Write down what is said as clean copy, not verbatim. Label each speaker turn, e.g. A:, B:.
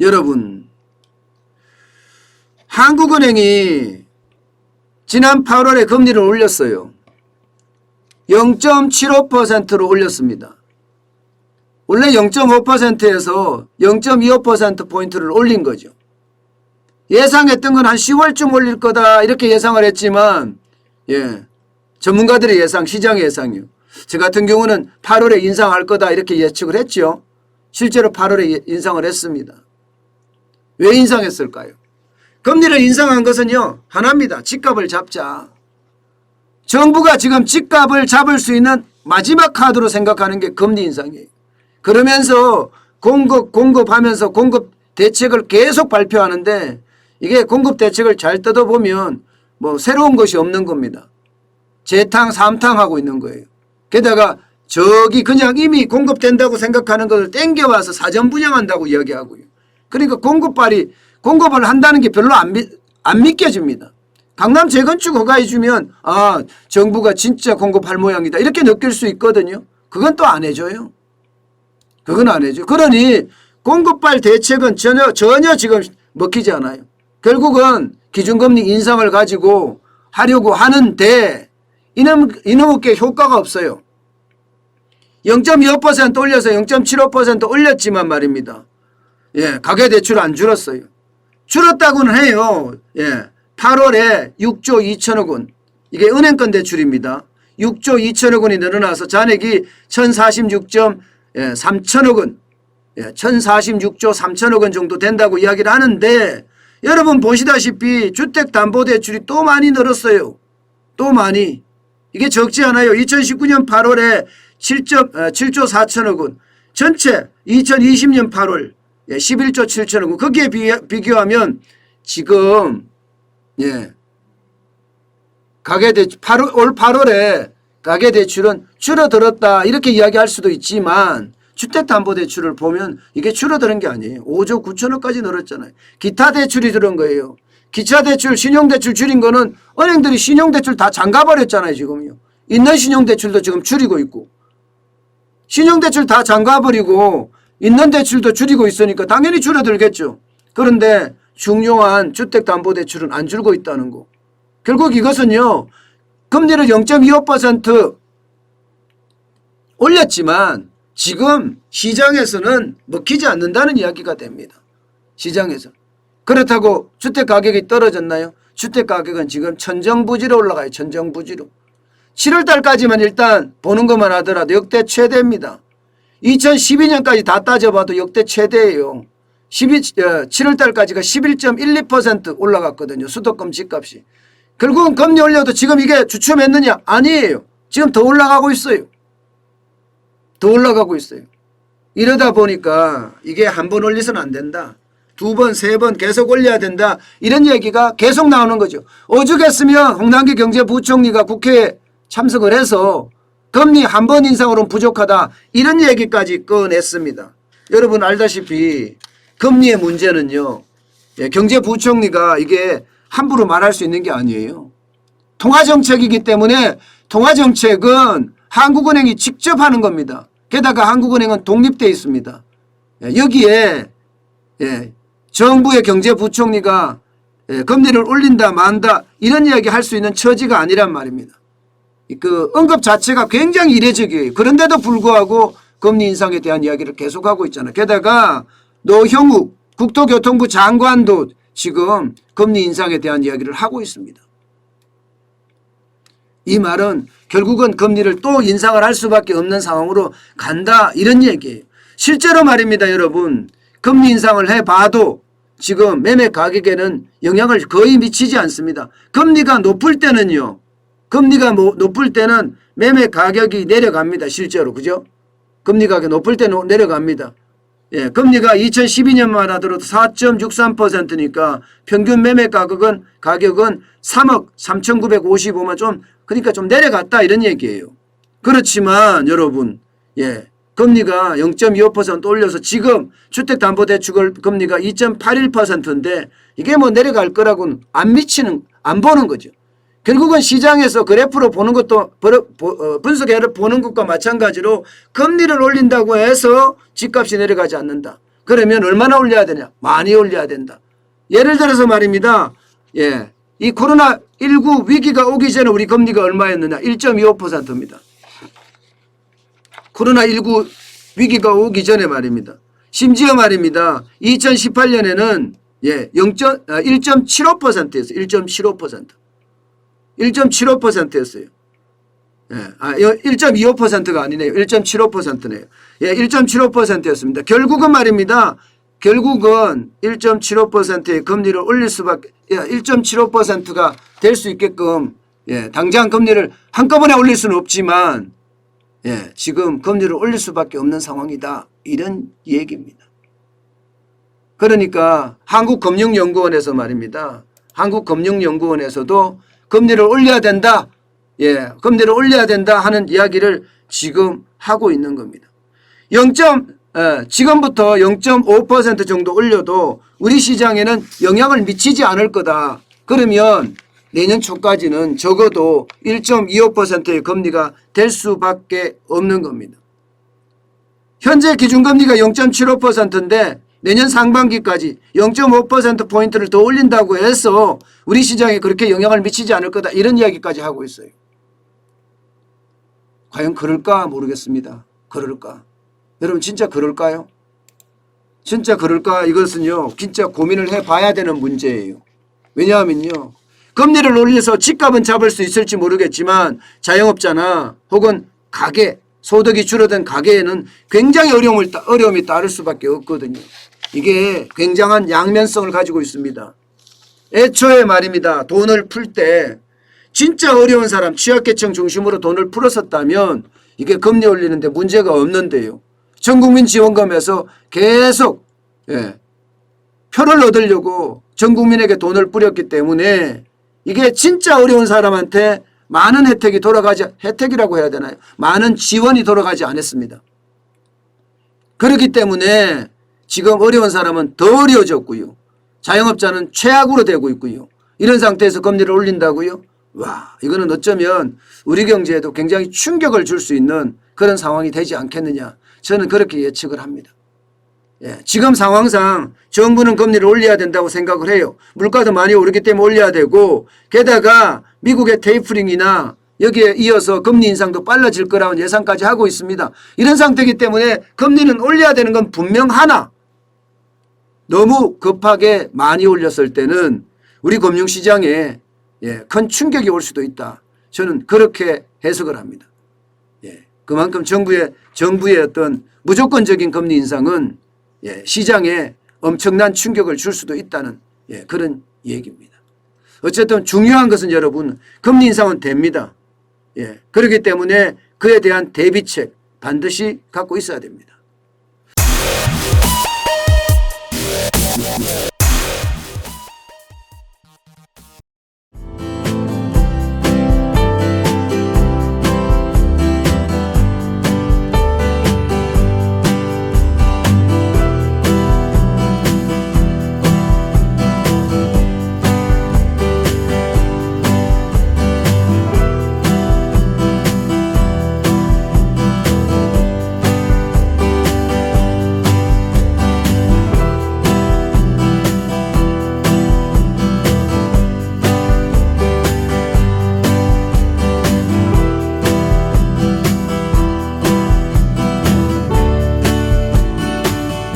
A: 여러분, 한국은행이 지난 8월에 금리를 올렸어요. 0.75%로 올렸습니다. 원래 0.5%에서 0.25%포인트를 올린 거죠. 예상했던 건 한 10월쯤 올릴 거다 이렇게 예상을 했지만 전문가들의 예상, 시장의 예상이요. 저 같은 경우는 8월에 인상할 거다 이렇게 예측을 했죠. 실제로 8월에 인상을 했습니다. 왜 인상했을까요? 금리를 인상한 것은요, 하나입니다. 집값을 잡자. 정부가 지금 집값을 잡을 수 있는 마지막 카드로 생각하는 게 금리 인상이에요. 그러면서 공급하면서 공급 대책을 계속 발표하는데 이게 공급 대책을 잘 뜯어보면 뭐 새로운 것이 없는 겁니다. 재탕, 삼탕하고 있는 거예요. 게다가 저기 그냥 이미 공급된다고 생각하는 것을 땡겨와서 사전 분양한다고 이야기하고요. 그러니까 공급을 한다는 게 별로 안 믿겨집니다. 강남 재건축 허가해 주면 정부가 진짜 공급할 모양이다 이렇게 느낄 수 있거든요. 그건 또 안 해줘요. 그건 안 해줘요. 그러니 공급발 대책은 전혀 지금 먹히지 않아요. 결국은 기준금리 인상을 가지고 하려고 하는데 이놈의 효과가 없어요. 0.25% 올려서 0.75% 올렸지만 말입니다. 가계대출 안 줄었어요. 줄었다고는 해요. 8월에 6조 2천억 원. 이게 은행권 대출입니다. 6조 2천억 원이 늘어나서 잔액이 1046.3천억 원. 1046조 3천억 원 정도 된다고 이야기를 하는데 여러분 보시다시피 주택담보대출이 또 많이 늘었어요. 또 많이. 이게 적지 않아요. 2019년 8월에 7조 4천억 원. 전체 2020년 8월 11조 7천억 원. 거기에 비교하면 지금 가계대출 올 8월에 가계대출은 줄어들었다 이렇게 이야기할 수도 있지만 주택담보대출을 보면 이게 줄어드는 게 아니에요. 5조 9천억까지 늘었잖아요. 기타 대출이 들은 거예요. 기타 대출, 신용대출 줄인 거는 은행들이 신용대출 다 잠가버렸잖아요. 지금요. 있는 신용대출도 지금 줄이고 있고 신용대출 다 잠가버리고 있는 대출도 줄이고 있으니까 당연히 줄어들겠죠. 그런데 중요한 주택담보대출은 안 줄고 있다는 거. 결국 이것은요. 금리를 0.25% 올렸지만 지금 시장에서는 먹히지 않는다는 이야기가 됩니다. 시장에서. 그렇다고 주택가격이 떨어졌나요? 주택가격은 지금 천정부지로 올라가요. 천정부지로. 7월 달까지만 일단 보는 것만 하더라도 역대 최대입니다. 2012년까지 다 따져봐도 역대 최대예요. 7월 달까지가 11.12% 올라갔거든요. 수도권 집값이. 결국은 금리 올려도 지금 이게 주춤했느냐? 아니에요. 지금 더 올라가고 있어요. 더 올라가고 있어요. 이러다 보니까 이게 한 번 올려서는 안 된다. 두 번, 세 번 계속 올려야 된다. 이런 얘기가 계속 나오는 거죠. 오죽했으면 홍남기 경제부총리가 국회에 참석을 해서 금리 한 번 인상으로는 부족하다. 이런 얘기까지 꺼냈습니다. 여러분 알다시피 금리의 문제는요. 경제부총리가 이게 함부로 말할 수 있는 게 아니에요. 통화정책이기 때문에 통화정책은 한국은행이 직접 하는 겁니다. 게다가 한국은행은 독립되어 있습니다. 여기에 정부의 경제부총리가 금리를 올린다 만다 이런 이야기 할 수 있는 처지가 아니란 말입니다. 그 언급 자체가 굉장히 이례적이에요. 그런데도 불구하고 금리 인상에 대한 이야기를 계속하고 있잖아요. 게다가 노형욱 국토교통부 장관도 지금 금리 인상에 대한 이야기를 하고 있습니다. 이 말은 결국은 금리를 또 인상을 할 수밖에 없는 상황으로 간다 이런 얘기예요. 실제로 말입니다. 여러분 금리 인상을 해봐도 지금 매매 가격에는 영향을 거의 미치지 않습니다. 금리가 높을 때는요. 금리가 높을 때는 매매 가격이 내려갑니다. 실제로. 그죠? 금리 가격이 높을 때는 내려갑니다. 금리가 2012년만 하더라도 4.63%니까 평균 매매 가격은 3억 3,955만 그러니까 좀 내려갔다 이런 얘기예요. 그렇지만 여러분 금리가 0.25% 올려서 지금 주택담보대출 금리가 2.81%인데 이게 뭐 내려갈 거라고는 안 보는 거죠. 결국은 시장에서 그래프로 보는 것도 분석해서 보는 것과 마찬가지로 금리를 올린다고 해서 집값이 내려가지 않는다. 그러면 얼마나 올려야 되냐? 많이 올려야 된다. 예를 들어서 말입니다. 예, 이 코로나19 위기가 오기 전에 우리 금리가 얼마였느냐? 1.25%입니다. 코로나19 위기가 오기 전에 말입니다. 심지어 말입니다. 2018년에는 1.75%였어요. 1.75%. 1.75%였어요. 1.25%가 아니네요. 1.75%네요. 1.75%였습니다. 결국은 말입니다. 결국은 1.75%의 금리를 올릴 수밖에 1.75%가 될 수 있게끔 당장 금리를 한꺼번에 올릴 수는 없지만 지금 금리를 올릴 수밖에 없는 상황이다. 이런 얘기입니다. 그러니까 한국금융연구원에서 말입니다. 한국금융연구원에서도 금리를 올려야 된다. 금리를 올려야 된다 하는 이야기를 지금 하고 있는 겁니다. 지금부터 0.5% 정도 올려도 우리 시장에는 영향을 미치지 않을 거다. 그러면 내년 초까지는 적어도 1.25%의 금리가 될 수밖에 없는 겁니다. 현재 기준금리가 0.75%인데 내년 상반기까지 0.5%포인트를 더 올린다고 해서 우리 시장에 그렇게 영향을 미치지 않을 거다. 이런 이야기까지 하고 있어요. 과연 그럴까 모르겠습니다. 그럴까? 여러분 진짜 그럴까요? 진짜 그럴까? 이것은요. 진짜 고민을 해봐야 되는 문제예요. 왜냐하면요. 금리를 올려서 집값은 잡을 수 있을지 모르겠지만 자영업자나 혹은 가게, 소득이 줄어든 가게에는 굉장히 어려움이 따를 수밖에 없거든요. 이게 굉장한 양면성을 가지고 있습니다. 애초에 말입니다. 돈을 풀 때 진짜 어려운 사람, 취약계층 중심으로 돈을 풀었었다면 이게 금리 올리는데 문제가 없는데요. 전국민지원금에서 계속 표를 얻으려고 전 국민에게 돈을 뿌렸기 때문에 이게 진짜 어려운 사람한테 많은 혜택이라고 해야 되나요? 많은 지원이 돌아가지 않았습니다. 그렇기 때문에 지금 어려운 사람은 더 어려워졌고요. 자영업자는 최악으로 되고 있고요. 이런 상태에서 금리를 올린다고요? 와, 이거는 어쩌면 우리 경제에도 굉장히 충격을 줄 수 있는 그런 상황이 되지 않겠느냐. 저는 그렇게 예측을 합니다. 지금 상황상 정부는 금리를 올려야 된다고 생각을 해요. 물가도 많이 오르기 때문에 올려야 되고 게다가 미국의 테이퍼링이나 여기에 이어서 금리 인상도 빨라질 거라는 예상까지 하고 있습니다. 이런 상태이기 때문에 금리는 올려야 되는 건 분명하나 너무 급하게 많이 올렸을 때는 우리 금융시장에 큰 충격이 올 수도 있다. 저는 그렇게 해석을 합니다. 그만큼 정부의 어떤 무조건적인 금리 인상은 시장에 엄청난 충격을 줄 수도 있다는 그런 얘기입니다. 어쨌든 중요한 것은 여러분 금리 인상은 됩니다. 그렇기 때문에 그에 대한 대비책 반드시 갖고 있어야 됩니다.